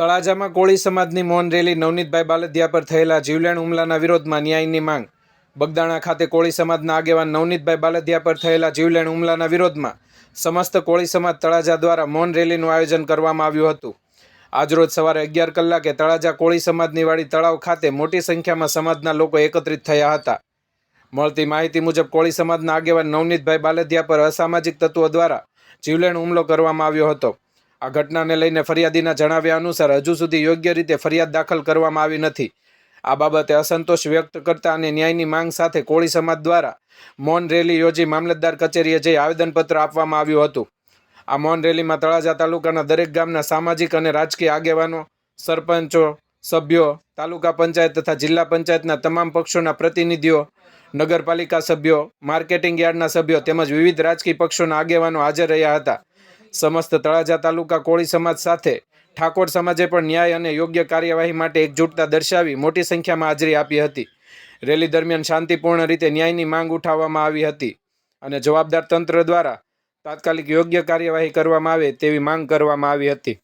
તળાજામાં કોળી સમાજની મૌન રેલી નવનીતભાઈ બાલદિયા પર થયેલા જીવલેણ હુમલાના વિરોધમાં ન્યાયની માંગ। બગદાણા ખાતે કોળી સમાજના આગેવાન નવનીતભાઈ બાલદિયા પર થયેલા જીવલેણ હુમલાના વિરોધમાં સમસ્ત કોળી સમાજ તળાજા દ્વારા મૌન રેલીનું આયોજન કરવામાં આવ્યું હતું। આજરોજ સવારે 11 કલાકે તળાજા કોળી સમાજની વાડી તળાવ ખાતે મોટી સંખ્યામાં સમાજના લોકો એકત્રિત થયા હતા। મળતી માહિતી મુજબ કોળી સમાજના આગેવાન નવનીતભાઈ બાલદિયા પર અસામાજિક તત્વો દ્વારા જીવલેણ હુમલો કરવામાં આવ્યો હતો। આ ઘટનાને લઈને ફરિયાદીના જણાવ્યા અનુસાર હજુ સુધી યોગ્ય રીતે ફરિયાદ દાખલ કરવામાં આવી નથી। આ બાબતે અસંતોષ વ્યક્ત કરતા અને ન્યાયની માંગ સાથે કોળી સમાજ દ્વારા મૌન રેલી યોજી મામલતદાર કચેરીએ જઈ આવેદનપત્ર આપવામાં આવ્યું હતું। આ મૌન રેલીમાં તળાજા તાલુકાના દરેક ગામના સામાજિક અને રાજકીય આગેવાનો, સરપંચો, સભ્યો, તાલુકા પંચાયત તથા જિલ્લા પંચાયતના તમામ પક્ષોના પ્રતિનિધિઓ, નગરપાલિકા સભ્યો, માર્કેટિંગ યાર્ડના સભ્યો તેમજ વિવિધ રાજકીય પક્ષોના આગેવાનો હાજર રહ્યા હતા। સમસ્ત તળાજા તાલુકા કોળી સમાજ સાથે ઠાકોર સમાજે પણ ન્યાય અને યોગ્ય કાર્યવાહી માટે એકજૂટતા દર્શાવી મોટી સંખ્યામાં હાજરી આપી હતી। રેલી દરમિયાન શાંતિપૂર્ણ રીતે ન્યાયની માંગ ઉઠાવવામાં આવી હતી અને જવાબદાર તંત્ર દ્વારા તાત્કાલિક યોગ્ય કાર્યવાહી કરવામાં આવે તેવી માંગ કરવામાં આવી હતી।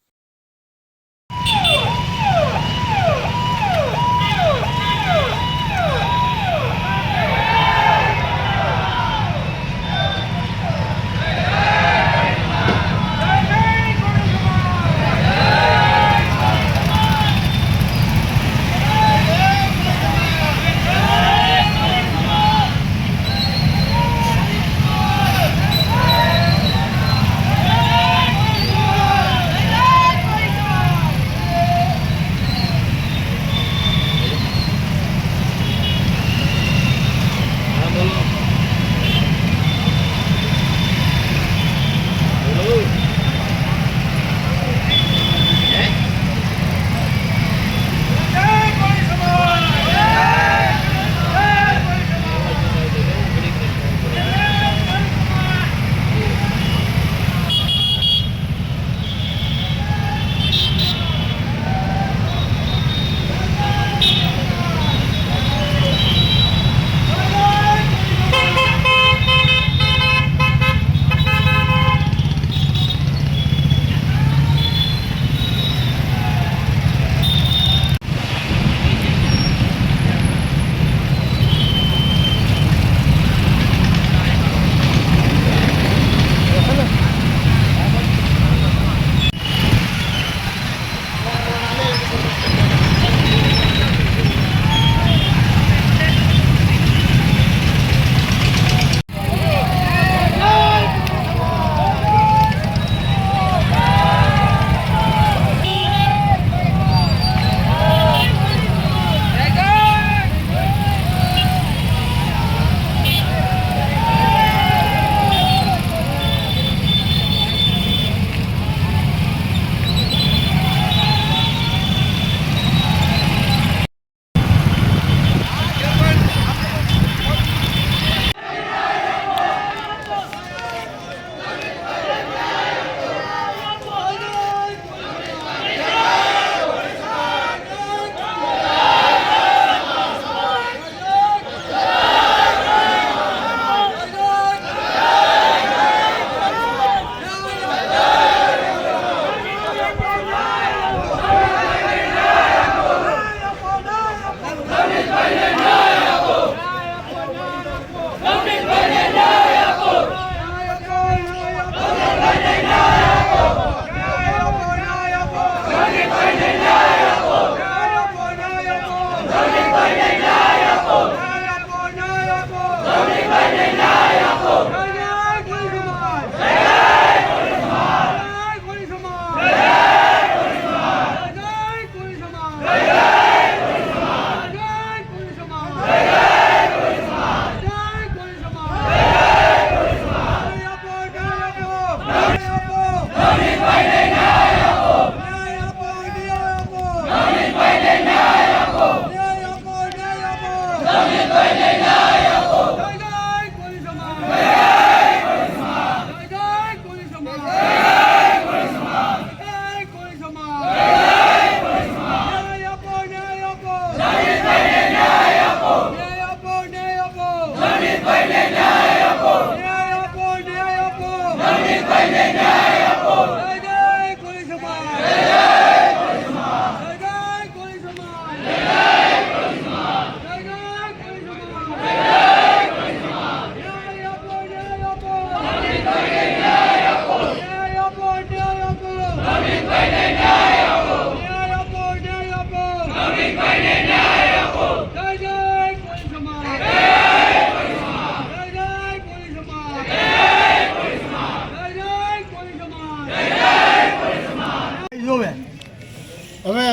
હવે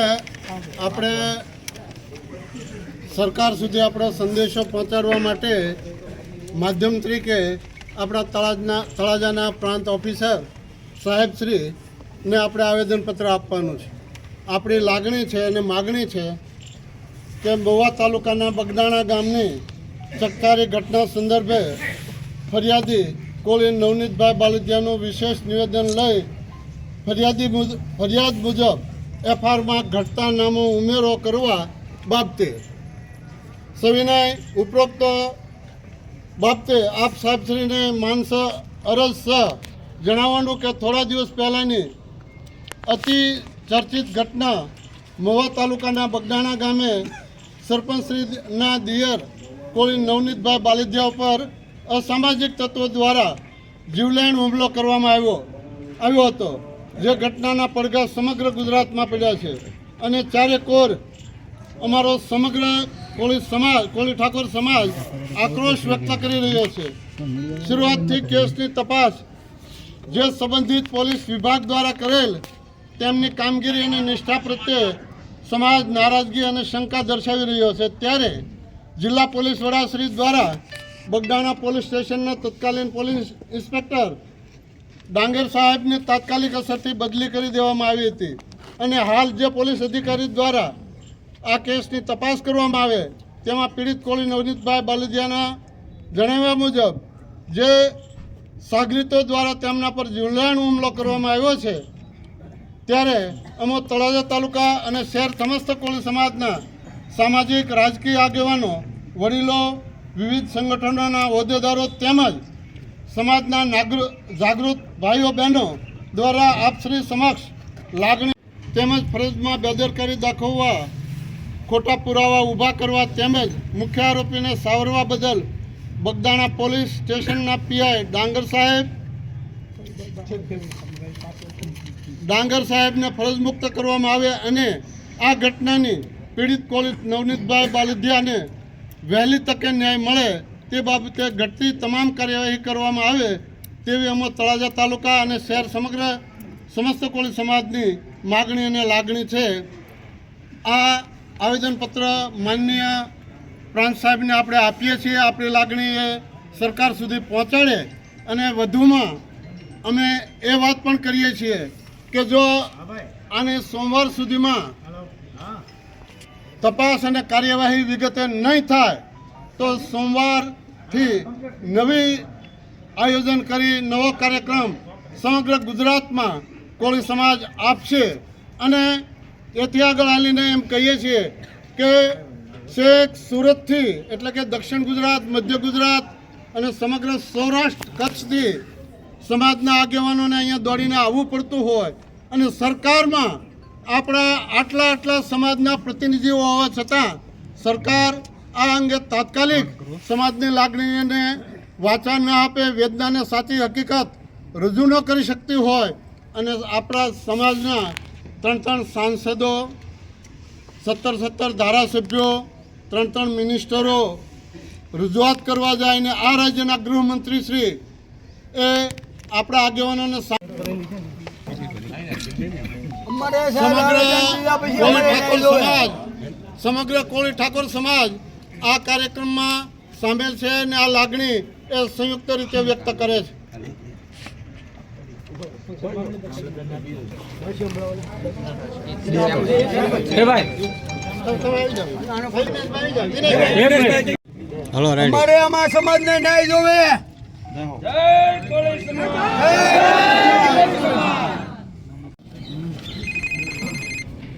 આપણે સરકાર સુધી આપણો સંદેશો પહોંચાડવા માટે માધ્યમ તરીકે આપણા તળાજાના પ્રાંત ઓફિસર સાહેબશ્રીને આપણે આવેદનપત્ર આપવાનું છે. આપણી લાગણી છે અને માગણી છે કે મહુવા તાલુકાના બગદાણા ગામની ચકચારી ઘટના સંદર્ભે ફરિયાદી કોળી નવનીતભાઈ બાલદિયાનું વિશેષ નિવેદન લઈ ફરિયાદ મુજબ એફઆઈઆરમાં ઘટતા નામો ઉમેરો કરવા બાબતે સવિનય ઉપરોક્ત બાબતે આપ સાહેબશ્રીને માનસ અરજ સહ જણાવવાનું કે થોડા દિવસ પહેલાંની અતિ ચર્ચિત ઘટના મહુવા તાલુકાના બગદાણા ગામે સરપંચશ્રીના દિયર કોળી નવનીતભાઈ બાલદિયા ઉપર અસામાજિક તત્વો દ્વારા જીવલેણ હુમલો કરવામાં આવ્યો હતો, જે ઘટનાના પડઘા સમગ્ર ગુજરાતમાં પડ્યા છે અને ચારે કોર અમારો સમગ્ર કોળી ઠાકોર સમાજ આક્રોશ વ્યક્ત કરી રહ્યો છે. શરૂઆતથી કેસની તપાસ જે સંબંધિત પોલીસ વિભાગ દ્વારા કરેલ તેમની કામગીરી અને નિષ્ઠા પ્રત્યે સમાજ નારાજગી અને શંકા દર્શાવી રહ્યો છે, ત્યારે જિલ્લા પોલીસ વડાશ્રી દ્વારા બગદાણા પોલીસ સ્ટેશનના તત્કાલીન પોલીસ ઇન્સ્પેક્ટર ડાંગર સાહેબને તાત્કાલિક અસરથી બદલી કરી દેવામાં આવી હતી અને હાલ જે પોલીસ અધિકારી દ્વારા આ કેસની તપાસ કરવામાં આવે તેમાં પીડિત કોળી નવનીતભાઈ બાલદિયાના જણાવ્યા મુજબ જે સાગરીતો દ્વારા તેમના પર જીવલેણ હુમલો કરવામાં આવ્યો છે, ત્યારે અમે તળાજા તાલુકા અને શહેર સમસ્ત કોળી સમાજના સામાજિક રાજકીય આગેવાનો, વડીલો, વિવિધ સંગઠનોના હોદ્દેદારો તેમજ સમાજના જાગૃત ભાઈઓ બહેનો દ્વારા આપશ્રી સમક્ષ લાગણી તેમજ ફરજમાં બેદરકારી દાખવવા, ખોટા પુરાવા ઊભા કરવા તેમજ મુખ્ય આરોપીને સાવરવા બદલ બગદાણા પોલીસ સ્ટેશનના પીઆઈ ડાંગર સાહેબને ફરજ મુક્ત કરવામાં આવે અને આ ઘટનાની પીડિત કોળી નવનીતભાઈ બાલદિયાને વહેલી તકે ન્યાય મળે તે બાબતે ઘટતી તમામ કાર્યવાહી કરવામાં આવે તેવી અમે તળાજા તાલુકા અને શહેર સમસ્ત કોળી સમાજની માગણી અને લાગણી છે. આ આવેદનપત્ર માનનીય પ્રાંત સાહેબને આપણે આપીએ છીએ. આપણી લાગણી એ સરકાર સુધી પહોંચાડે અને વધુમાં અમે એ વાત પણ કરીએ છીએ કે જો આને સોમવાર સુધીમાં તપાસ અને કાર્યવાહી વિગતે નહીં થાય તો સોમવારથી નવી આયોજન કરી નવો કાર્યક્રમ સમગ્ર ગુજરાતમાં કોળી સમાજ આપશે અને એથી આગળ હાલીને એમ કહીએ છીએ કે છેક સુરતથી એટલે કે દક્ષિણ ગુજરાત, મધ્ય ગુજરાત અને સમગ્ર સૌરાષ્ટ્ર કચ્છથી સમાજના આગેવાનોને અહીંયા દોડીને આવવું પડતું હોય અને સરકારમાં આપણા આટલા સમાજના પ્રતિનિધિઓ હોવા છતાં સરકાર આ અંગે તાત્કાલિક સમાજની લાગણીને વાચા ન આપે, વેદનાને સાચી હકીકત રજૂ ન કરી શકતી હોય અને આપણા સમાજના 3 સાંસદો, 17 ધારાસભ્યો, 3 મિનિસ્ટરો રજૂઆત કરવા જાય ને આ રાજ્યના ગૃહમંત્રી શ્રી એ આપણા આગેવાનોને સમગ્ર કોળી ઠાકોર સમાજ આ કાર્યક્રમમાં સામેલ છે અને આ લાગણી એ સંયુક્ત રીતે વ્યક્ત કરે છે. અમારે આમાં સમાજને ન્યાય જોવે.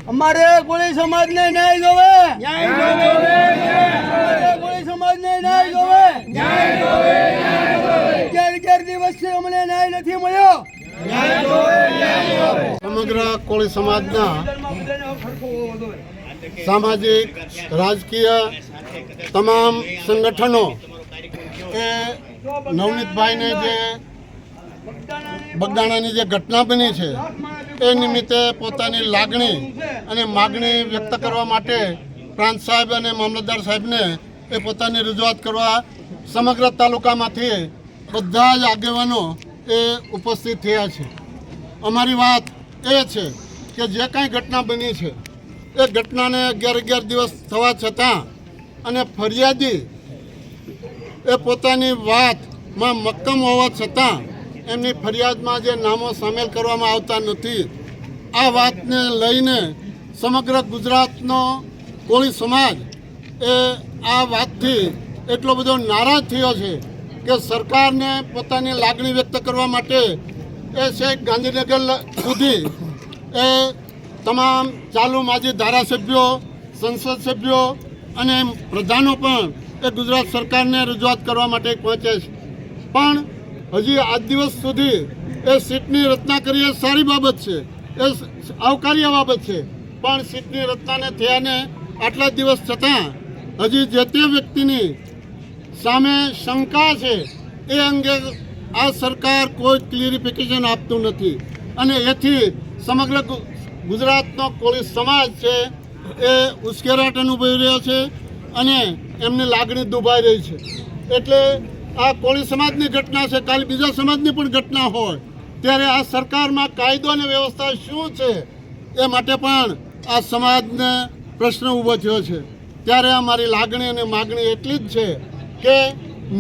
અમારે કોળી સમાજને ન્યાય જોવે. કોળી સમાજને ન્યાય જોવે. 11 દિવસથી અમને ન્યાય નથી મળ્યો. સમગ્ર કોળી સમાજના સામાજિક, રાજકીય તમામ સંગઠનો એ નવનીતભાઈને જે બગદાણાની જે ઘટના બની છે એ નિમિત્તે પોતાની લાગણી અને માગણી વ્યક્ત કરવા માટે પ્રાંત સાહેબ અને મામલતદાર સાહેબને એ પોતાની રજૂઆત કરવા સમગ્ર તાલુકામાંથી બધા જ આગેવાનો એ ઉપસ્થિત થયા છે. અમારી વાત એ છે કે જે કાંઈ ઘટના બની છે એ ઘટનાને 11 દિવસ થવા છતાં અને ફરિયાદી એ પોતાની વાતમાં મક્કમ હોવા છતાં એમની ફરિયાદમાં જે નામો સામેલ કરવામાં આવતા નથી. આ વાતને લઈને સમગ્ર ગુજરાતનો કોળી સમાજ એ આ વાતથી એટલો બધો નારાજ થયો છે કે સરકારને પોતાની લાગણી વ્યક્ત કરવા માટે એ છેક ગાંધીનગર સુધી એ તમામ ચાલુ માજી ધારાસભ્યો, સંસદ સભ્યો અને પ્રધાનો પણ એ ગુજરાત સરકારને રજૂઆત કરવા માટે પહોંચે છે. પણ હજી આજ દિવસ સુધી એ સીટની રચના કરી એ સારી બાબત છે, એ આવકાર્ય બાબત છે. પણ સીટની રચનાને થયાને આટલા દિવસ છતાં હજી જે તે વ્યક્તિની સામે શંકા છે એ અંગે આ સરકાર કોઈ ક્લિયરિફિકેશન આપતું નથી અને એથી સમગ્ર ગુજરાતનો કોળી સમાજ છે એ ઉશ્કેરાટ અનુભવી રહ્યો છે અને એમની લાગણી દુભાઈ રહી છે. એટલે આ કોળી સમાજની ઘટના છે, કાલે બીજા સમાજની પણ ઘટના હોય ત્યારે આ સરકારમાં કાયદો અને વ્યવસ્થા શું છે એ માટે પણ આ સમાજને પ્રશ્ન ઊભો થયો છે. ત્યારે અમારી લાગણી અને માગણી એટલી જ છે કે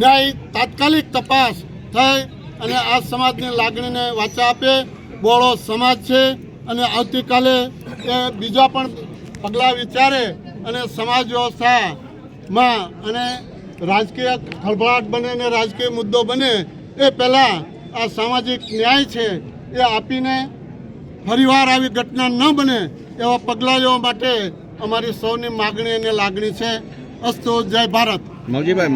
ન્યાય તાત્કાલિક તપાસ થઈ અને આ સમાજની લાગણીને વાચા આપે. બોળો સમાજ છે અને આવતીકાલે એ બીજા પણ પગલાં વિચારે અને સમાજ વ્યવસ્થામાં અને રાજકીય ખળભળાટ બને અને રાજકીય મુદ્દો બને એ પહેલાં આ સામાજિક ન્યાય છે એ આપીને ફરીવાર આવી ઘટના ન બને એવા પગલાં લેવા માટે અમારી સૌની માગણી અને લાગણી છે. અસ્તુ. જય ભારત. મૌજીભાઈ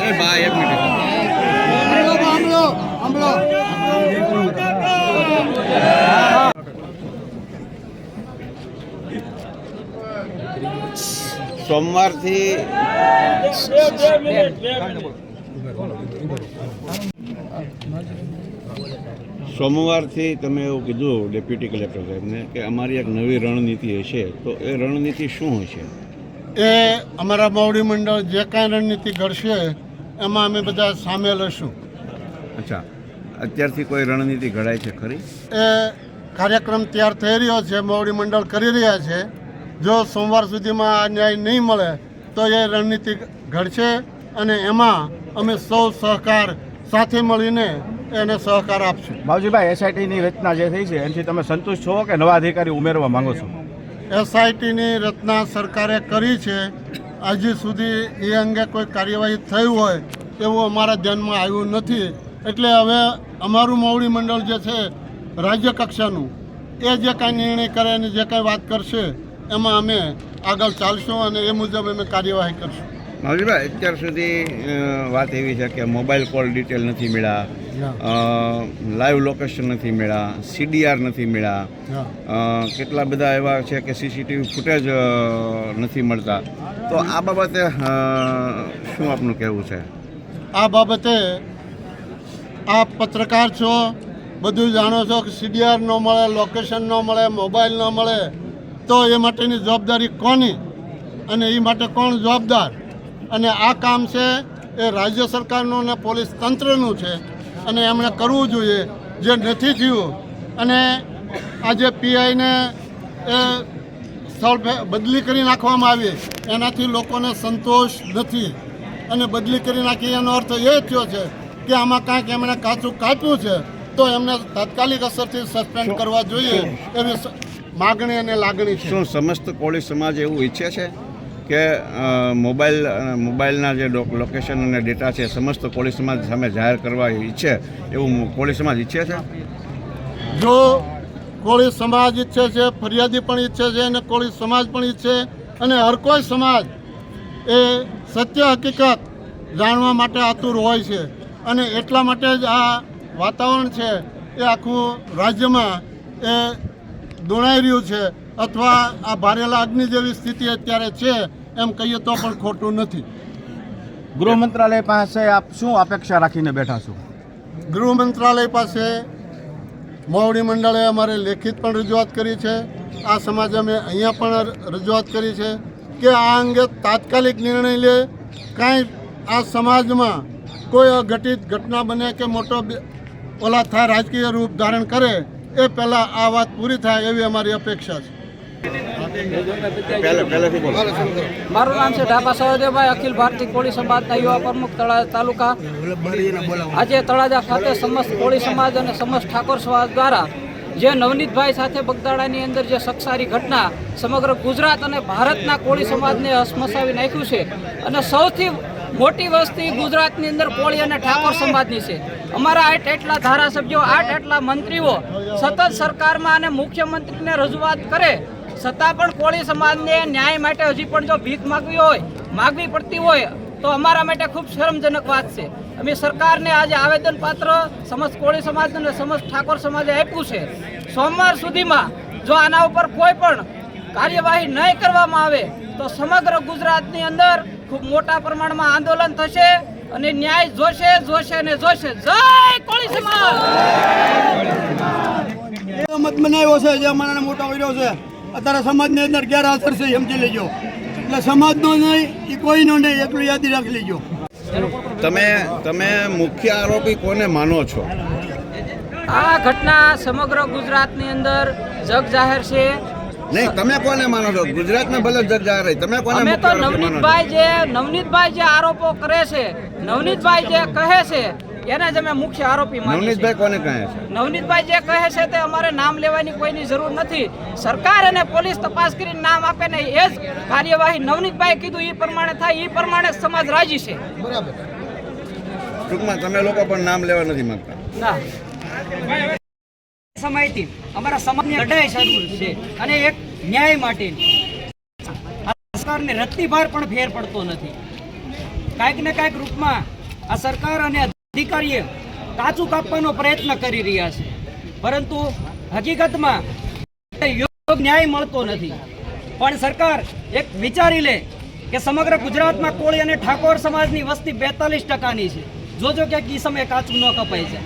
એ ભાઈ એક મિનિટ. સોમવારથી તમે એવું કીધું ડેપ્યુટી કલેક્ટર સાહેબને કે અમારી એક નવી રણનીતિ હશે, તો એ રણનીતિ શું હશે? એ અમારા મોવડી મંડળ જે કાંઈ રણનીતિ ઘડશે એમાં અમે બધા સામેલ હશું. અચ્છા, અત્યારથી કોઈ રણનીતિ ઘડાય છે ખરી? એ કાર્યક્રમ તૈયાર થઈ રહ્યો છે, મોવડી મંડળ કરી રહ્યા છે. જો સોમવાર સુધીમાં આ ન્યાય નહીં મળે તો એ રણનીતિ ઘડશે અને એમાં અમે સૌ સહકાર સાથે મળીને એને સહકાર આપશું. બાવજીભાઈ, એસઆઈટીની રચના જે થઈ છે એનાથી તમે સંતુષ્ટ છો કે નવા અધિકારી ઉમેરવા માંગો છો? એસઆઈટીની રચના સરકારે કરી છે. હજી સુધી એ અંગે કોઈ કાર્યવાહી થઈ હોય એવું અમારા ધ્યાનમાં આવ્યું નથી. એટલે હવે અમારું મોવડી મંડળ જે છે રાજ્ય કક્ષાનું એ જે કાંઈ નિર્ણય કરે અને જે કાંઈ વાત કરશે એમાં અમે આગળ ચાલશું અને એ મુજબ અમે કાર્યવાહી કરશું. મૌજીભાઈ, અત્યાર સુધી વાત એવી છે કે મોબાઈલ કોલ ડિટેલ નથી મળ્યા, લાઈવ લોકેશન નથી મળ્યા, CDR નથી મળ્યા, કેટલા બધા એવા છે કે CCTV ફૂટેજ નથી મળતા. તો આ બાબતે શું આપનું કહેવું છે? આ બાબતે આપ પત્રકાર છો, બધું જાણો છો કે CDR ન મળે, લોકેશન ન મળે, મોબાઈલ ન મળે તો એ માટેની જવાબદારી કોની અને એ માટે કોણ જવાબદાર? અને આ કામ છે એ રાજ્ય સરકારનું અને પોલીસ તંત્રનું છે અને એમણે કરવું જોઈએ, જે નથી થયું. અને આજે PIને એ સ્થળ બદલી કરી નાખવામાં આવી એનાથી લોકોને સંતોષ નથી અને બદલી કરી નાખી એનો અર્થ એ થયો છે કે આમાં કાંઈક એમણે કાચું કાપ્યું છે તો એમને તાત્કાલિક અસરથી સસ્પેન્ડ કરવા જોઈએ એવી માગણી અને લાગણી છે. શું સમસ્ત કોળી સમાજ એવું ઈચ્છે છે કે મોબાઈલના જે લોકેશન અને ડેટા છે સમસ્ત કોળી સમાજ સામે જાહેર કરવા ઈચ્છે એવું કોળી સમાજ ઈચ્છે છે? જો કોળી સમાજ ઈચ્છે છે, ફરિયાદી પણ ઈચ્છે છે અને કોળી સમાજ પણ ઈચ્છે અને હર કોઈ સમાજ એ સત્ય હકીકત જાણવા માટે આતુર હોય છે અને એટલા માટે જ આ વાતાવરણ છે એ આખું રાજ્યમાં એ દોડાઈ રહ્યું છે અથવા આ ભારેલા અગ્નિ જેવી સ્થિતિ અત્યારે છે એમ કહીએ તો પણ ખોટું નથી. ગૃહ મંત્રાલય પાસે આપ શું અપેક્ષા રાખીને બેઠા છો? ગૃહ મંત્રાલય પાસે મોવડી મંડળે અમારે લેખિત પણ રજૂઆત કરી છે, આ સમાજે અમે અહીંયા પણ રજૂઆત કરી છે કે આ અંગે તાત્કાલિક નિર્ણય લે. કાંઈ આ સમાજમાં કોઈ અઘટિત ઘટના બને કે મોટો ઓલા થાય, રાજકીય રૂપ ધારણ કરે એ પહેલાં આ વાત પૂરી થાય એવી અમારી અપેક્ષા છે. પહેલેથી બોલો. મારું નામ છે ઢાબા સહદેવભાઈ, અખિલ ભારતીય કોળી સમાજના યુવા પ્રમુખ તળાજા તાલુકા. આજે તળાજા ખાતે સમસ્ત કોળી સમાજ અને સમસ્ત ઠાકોર સમાજ દ્વારા જે નવનીતભાઈ સાથે બગદાણાની અંદર જે સક્ષારી ઘટના સમગ્ર ગુજરાત અને ભારતના કોળી સમાજને હસમસાવી નાખ્યું છે અને સૌથી મોટી વસ્તી ગુજરાતની અંદર કોળી અને ઠાકોર સમાજની છે. અમારા 8 એટલા ધારાસભ્યો, 8 એટલા મંત્રીઓ સતત સરકારમાં અને મુખ્યમંત્રીને રજૂઆત કરે છતાં પણ કોળી સમાજને ન્યાય માટે હજી પણ જો ભીખ માગવી પડતી હોય તો અમારા માટે ખૂબ શરમજનક વાત છે. અમે સરકારને આજે આવેદનપત્ર સમસ્ત કોળી સમાજ અને સમસ્ત ઠાકોર સમાજે આપ્યું છે. સોમવાર સુધીમાં જો આના ઉપર કોઈ પણ કાર્યવાહી નહીં કરવામાં આવે તો સમગ્ર ગુજરાતની અંદર ખૂબ મોટા પ્રમાણમાં આંદોલન થશે અને ન્યાય જોશે ને જોશે. જય કોળી સમાજ. મત બનાવ્યો છે જે અમારા મોટો કર્યો છે, અત્યારે સમાજની અંદર ગેરહાજર છે, સમજી લેજો. એટલે સમાજનો નહીં એ કોઈનો નહીં, એટલું યાદ રાખી લેજો. તમે મુખ્ય આરોપી કોને માનો છો? આ ઘટના સમગ્ર ગુજરાતની અંદર જગ જાહેર છે. નહીં, તમે કોને માનો છો? ગુજરાતમાં ભલે જગ જાહેર હોય, તમે કોને અમે મુખ્ય તો આરોપી માનો છો? નવનીતભાઈ જે આરોપો કરે છે, નવનીતભાઈ જે કહે છે એને જ અમે મુખ્ય આરોપી માનીએ છીએ. નવનીતભાઈ કોને કહે છે? નવનીતભાઈ જે કહે છે તે અમારે નામ લેવાની કોઈની જરૂર નથી. સરકાર અને પોલીસ તપાસ કરીને નામ આપે ને એ જ કાર્યવાહી નવનીતભાઈ કીધું એ પ્રમાણે થાય, એ પ્રમાણે સમાજ રાજી છે. ટૂંકમાં તમે લોકો પણ નામ લેવા નથી માંગતા? ના, સમયથી અમારા સમાજની લડાઈ શરૂ છે અને એક ન્યાય માટે સરકારને રત્તી ભાર પણ ફેર પડતો નથી. કાંઈક ને કાંઈક રૂપમાં આ સરકાર અને અધિકારીએ કાચું કાપવાનો પ્રયત્ન કરી રહ્યા છે, પરંતુ હકીકતમાં યોગ્ય ન્યાય મળતો નથી. પણ સરકાર એક વિચારી લે કે સમગ્ર ગુજરાતમાં કોળી અને ઠાકોર સમાજની વસ્તી 42% છે. જોજો ક્યાંક ઈ સમયે કાચું ન કપાય છે.